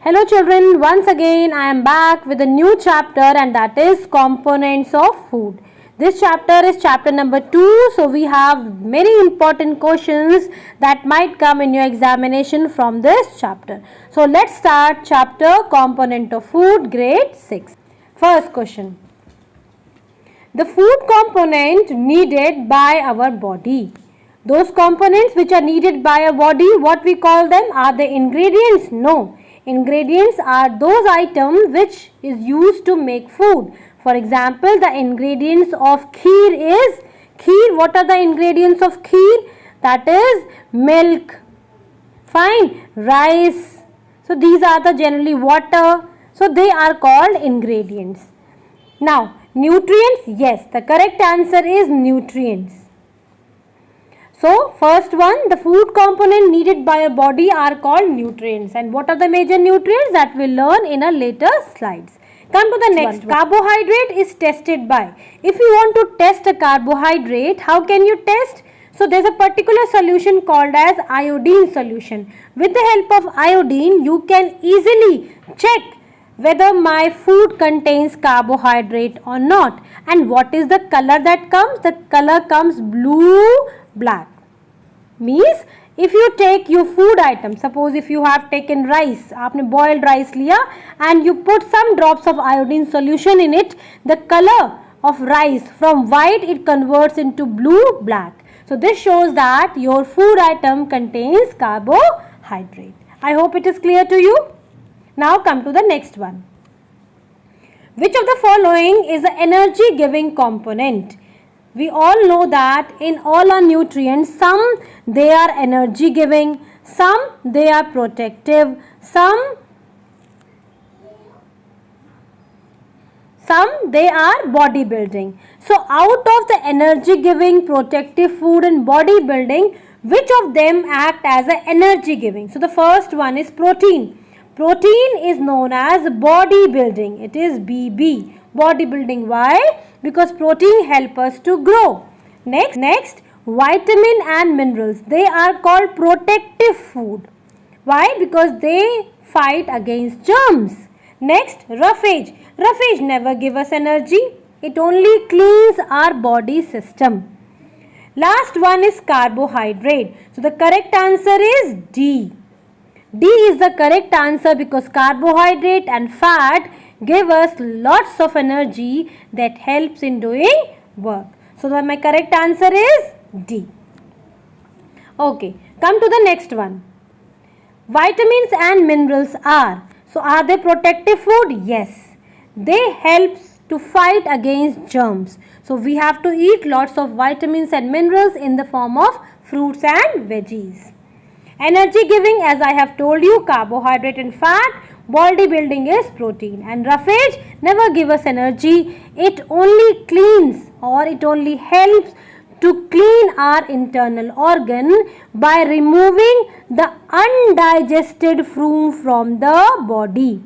Hello children, once again I am back with a new chapter, and that is components of food. This chapter is chapter number 2, so we have many important questions that might come in your examination from this chapter. So let's start chapter component of food, grade 6. First question. The food component needed by our body. Those components which are needed by our body, what we call them? Are the ingredients? No. Ingredients are those items which is used to make food. For example, the ingredients of kheer is kheer. What are the ingredients of kheer? That is milk. Fine. Rice. So these are the generally water. So they are called ingredients. Now nutrients. Yes, the correct answer is nutrients. So, first one, the food component needed by a body are called nutrients. And what are the major nutrients? That we'll learn in a later slides. Come to the next one. Carbohydrate is tested by. If you want to test a carbohydrate, how can you test? So, there's a particular solution called as iodine solution. With the help of iodine, you can easily check whether my food contains carbohydrate or not. And what is the color that comes? The color comes blue, black. Means if you take your food item, suppose if you have taken rice, आपने boiled rice लिया and you put some drops of iodine solution in it, the color of rice from white it converts into blue, black. So this shows that your food item contains carbohydrate. I hope it is clear to you. Now come to the next one. Which of the following is the energy giving component? We all know that in all our nutrients, some they are energy giving, some they are protective, some they are body building. So out of the energy giving, protective food and body building, which of them act as an energy giving? So the first one is protein. Protein is known as body building. It is BB. Body building. Why? Because protein help us to grow. Next, vitamin and minerals. They are called protective food. Why? Because they fight against germs. Next, roughage. Roughage never give us energy. It only cleans our body system. Last one is carbohydrate. So the correct answer is D. D is the correct answer because carbohydrate and fat give us lots of energy that helps in doing work. So my correct answer is D. Okay, come to the next one. Vitamins and minerals are. So are they protective food? Yes. They help to fight against germs. So we have to eat lots of vitamins and minerals in the form of fruits and veggies. Energy giving, as I have told you, carbohydrate and fat. Body building is protein, and roughage never give us energy. It only cleans, or it only helps to clean our internal organ by removing the undigested food from the body.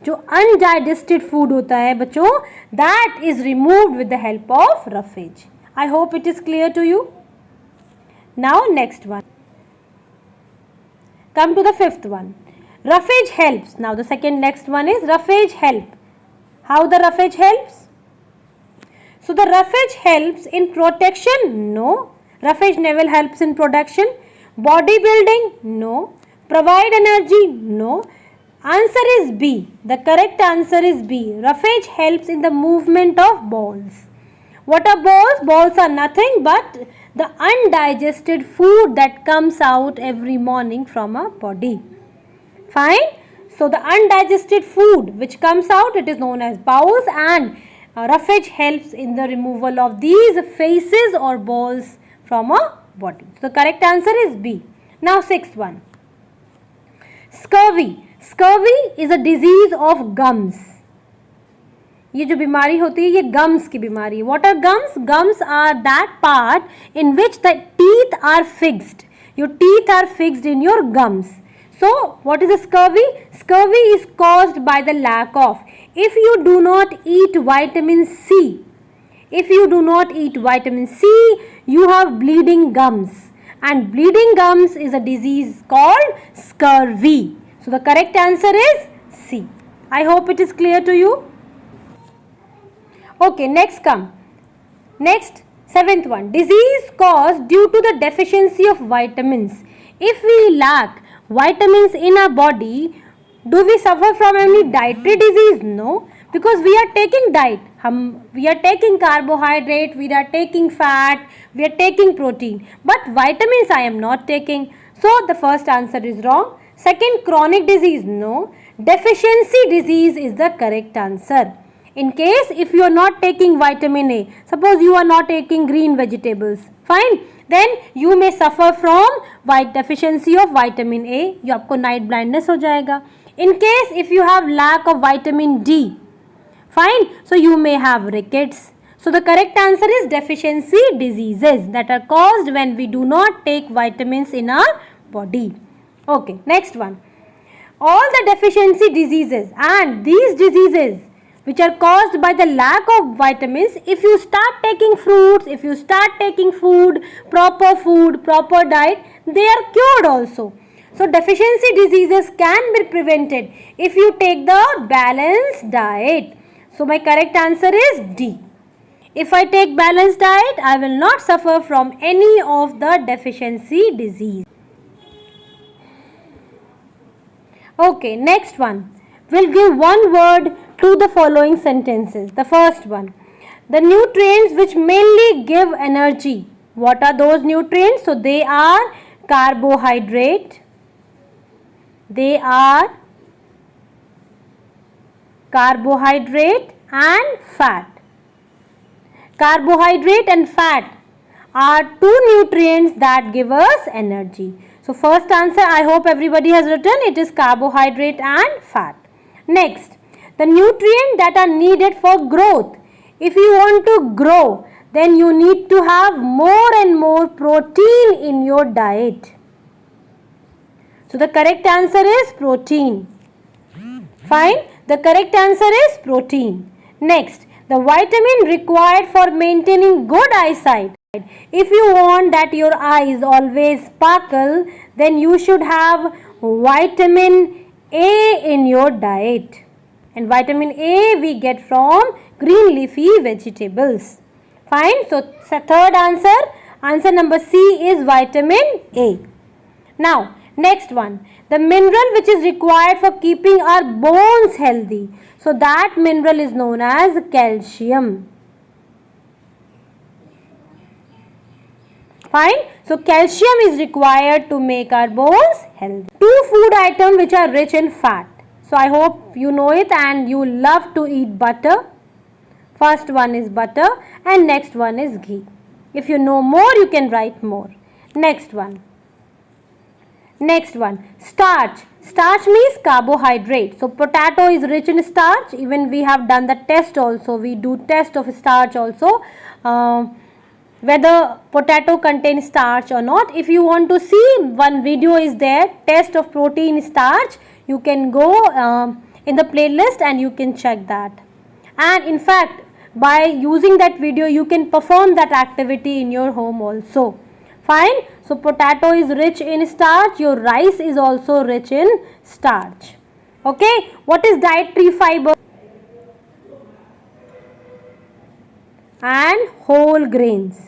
जो undigested food होता है बच्चों, that is removed with the help of roughage. I hope it is clear to you. Now next one. Come to the fifth one. Roughage helps. Now the next one is roughage help. How the roughage helps? So the roughage helps in protection? No. Roughage never helps in protection. Body building? No. Provide energy? No. Answer is B. The correct answer is B. Roughage helps in the movement of balls. What are balls? Balls are nothing but the undigested food that comes out every morning from our body. Fine. So the undigested food which comes out, it is known as bowels, and roughage helps in the removal of these faces or balls from our body. So the correct answer is B. Now sixth one. Scurvy. Scurvy is a disease of gums. ये जो बीमारी होती है ये gums की बीमारी. What are gums? Gums are that part in which the teeth are fixed. Your teeth are fixed in your gums. So what is a scurvy? Scurvy is caused by the lack of. If you do not eat vitamin C, you have bleeding gums. And bleeding gums is a disease called scurvy. So the correct answer is C. I hope it is clear to you. Okay, next, seventh one. Disease caused due to the deficiency of vitamins. If we lack vitamins in our body, do we suffer from any dietary disease? No, because we are taking diet. We are taking carbohydrate, we are taking fat, we are taking protein. But vitamins I am not taking. So the first answer is wrong. Second, chronic disease. No. Deficiency disease is the correct answer. In case if you are not taking vitamin A, suppose you are not taking green vegetables, fine, then you may suffer from deficiency of vitamin A. You आपको night blindness हो जाएगा. In case if you have lack of vitamin D, fine, so you may have rickets. So the correct answer is deficiency diseases that are caused when we do not take vitamins in our body. Okay, next one. All the deficiency diseases and these diseases which are caused by the lack of vitamins, if you start taking fruits, if you start taking food, proper diet, they are cured also. So deficiency diseases can be prevented if you take the balanced diet. So my correct answer is D. If I take balanced diet, I will not suffer from any of the deficiency disease. Okay, next one. We'll give one word to the following sentences. The first one. The nutrients which mainly give energy. What are those nutrients? So they are carbohydrate. They are carbohydrate and fat. Carbohydrate and fat are two nutrients that give us energy. So first answer, I hope everybody has written, it is carbohydrate and fat. Next, the nutrients that are needed for growth. If you want to grow, then you need to have more and more protein in your diet. So the correct answer is protein. Fine, the correct answer is protein. Next, the vitamin required for maintaining good eyesight. If you want that your eyes always sparkle, then you should have vitamin A in your diet. And vitamin A we get from green leafy vegetables. Fine. So third answer number C is vitamin A. Now next one, the mineral which is required for keeping our bones healthy. So that mineral is known as calcium. Fine. So calcium is required to make our bones healthy. Two food items which are rich in fat. So I hope you know it and you love to eat butter. First one is butter and next one is ghee. If you know more, you can write more. Next one, starch. Starch means carbohydrate. So potato is rich in starch. Even we have done the test also. We do test of starch also. Whether potato contains starch or not. If you want to see, one video is there, test of protein starch. You can go in the playlist and you can check that. And in fact, by using that video, you can perform that activity in your home also. Fine. So potato is rich in starch. Your rice is also rich in starch. Okay. What is dietary fiber? And whole grains.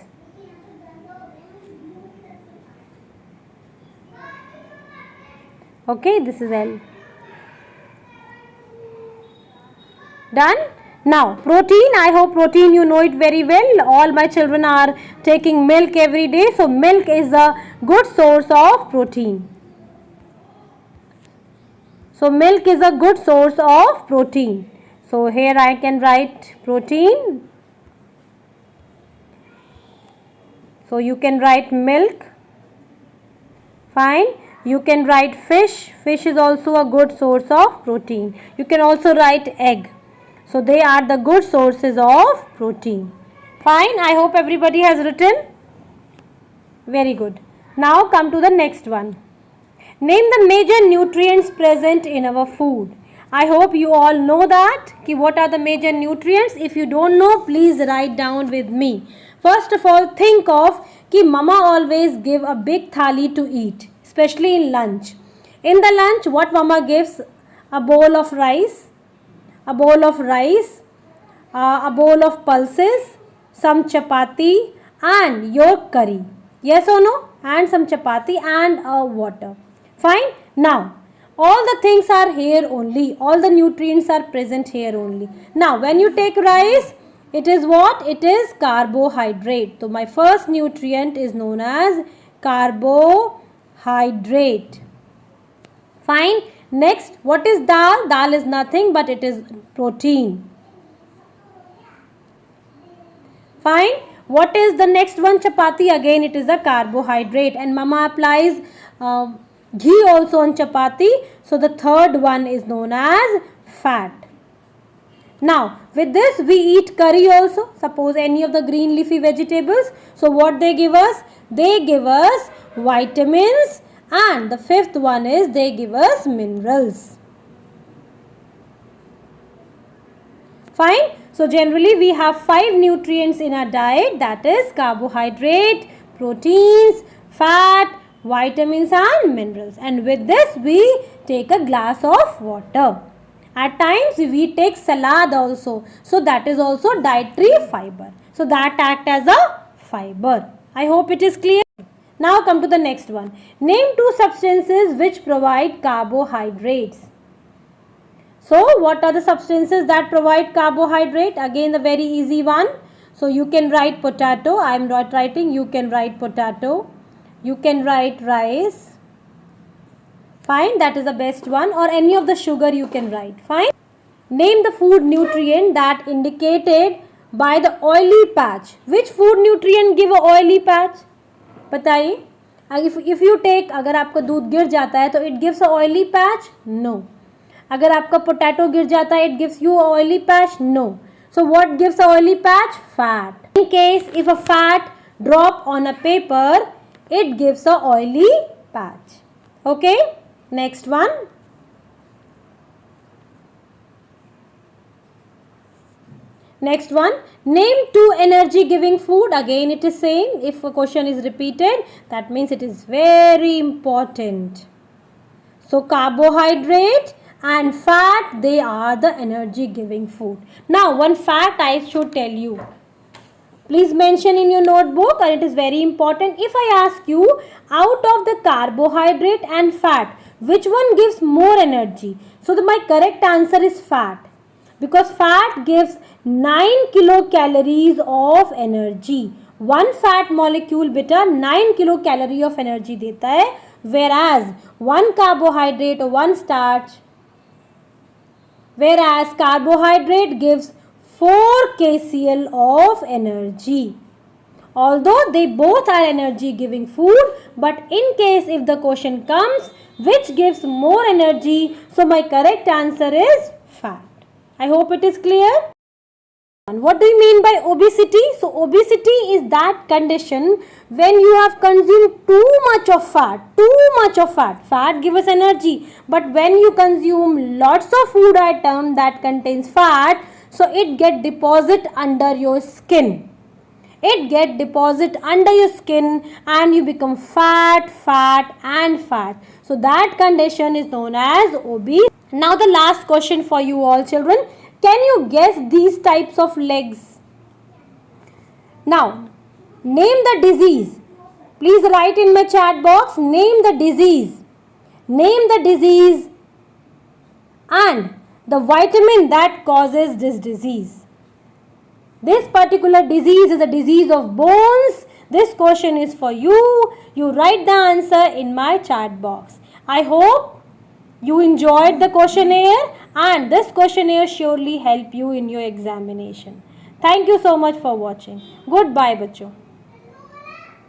Okay, this is L. Done? Now, protein, I hope protein you know it very well. All my children are taking milk every day. So, milk is a good source of protein. So, milk is a good source of protein. So, here I can write protein. So, you can write milk. Fine. You can write fish. Fish is also a good source of protein. You can also write egg. So, they are the good sources of protein. Fine. I hope everybody has written. Very good. Now, come to the next one. Name the major nutrients present in our food. I hope you all know that. What are the major nutrients? If you don't know, please write down with me. First of all, think of कि mama always give a big thali to eat, especially in lunch. In the lunch, what mama gives? A bowl of rice, a bowl of rice, a bowl of pulses, some chapati and your curry. Yes or no? And some chapati and water. Fine. Now, all the things are here only. All the nutrients are present here only. Now, when you take rice, it is what? It is carbohydrate. So, my first nutrient is known as carbohydrate. Fine. Next, what is dal? Dal is nothing but it is protein. Fine. What is the next one? Chapati. Again, it is a carbohydrate. And mama applies ghee also on chapati. So, the third one is known as fat. Now, with this, we eat curry also. Suppose any of the green leafy vegetables. So, what they give us? They give us vitamins. And the fifth one is they give us minerals. Fine. So, generally we have 5 nutrients in our diet, that is carbohydrate, proteins, fat, vitamins and minerals. And with this we take a glass of water. At times we take salad also. So, that is also dietary fiber. So, that acts as a fiber. I hope it is clear. Now, come to the next one. Name 2 substances which provide carbohydrates. So, what are the substances that provide carbohydrate? Again, the very easy one. So, you can write potato. I am not writing. You can write potato. You can write rice. Fine. That is the best one. Or any of the sugar you can write. Fine. Name the food nutrient that indicated by the oily patch. Which food nutrient give a oily patch? बताइए. If you take, अगर आपका दूध गिर जाता है तो it gives a oily patch? No. अगर आपका पोटैटो गिर जाता है, it gives you a oily patch? No. So, what gives a oily patch? Fat. In case if a fat drop on a paper, it gives a oily patch. Okay? Next one. Next one. Name 2 energy giving food. Again, it is saying if a question is repeated, that means it is very important. So, carbohydrate and fat, they are the energy giving food. Now, one fact I should tell you. Please mention in your notebook, and it is very important. If I ask you, out of the carbohydrate and fat, which one gives more energy? So, my correct answer is fat. Because fat gives 9 kilocalories of energy. One fat molecule beta 9 kilocalorie of energy देता है, whereas one carbohydrate or one starch, whereas carbohydrate gives 4 kcal of energy. Although they both are energy giving food, but in case if the question comes which gives more energy, so my correct answer is fat. I hope it is clear. What do you mean by obesity? So, obesity is that condition when you have consumed too much of fat. Fat gives us energy. But when you consume lots of food item that contains fat, so it get deposit under your skin. It get deposit under your skin and you become fat. So, that condition is known as obesity. Now, the last question for you all children. Can you guess these types of legs? Now, name the disease. Please write in my chat box. Name the disease. Name the disease and the vitamin that causes this disease. This particular disease is a disease of bones. This question is for you. You write the answer in my chat box. I hope you enjoyed the questionnaire and this questionnaire surely help you in your examination. Thank you so much for watching. Goodbye, bachcho.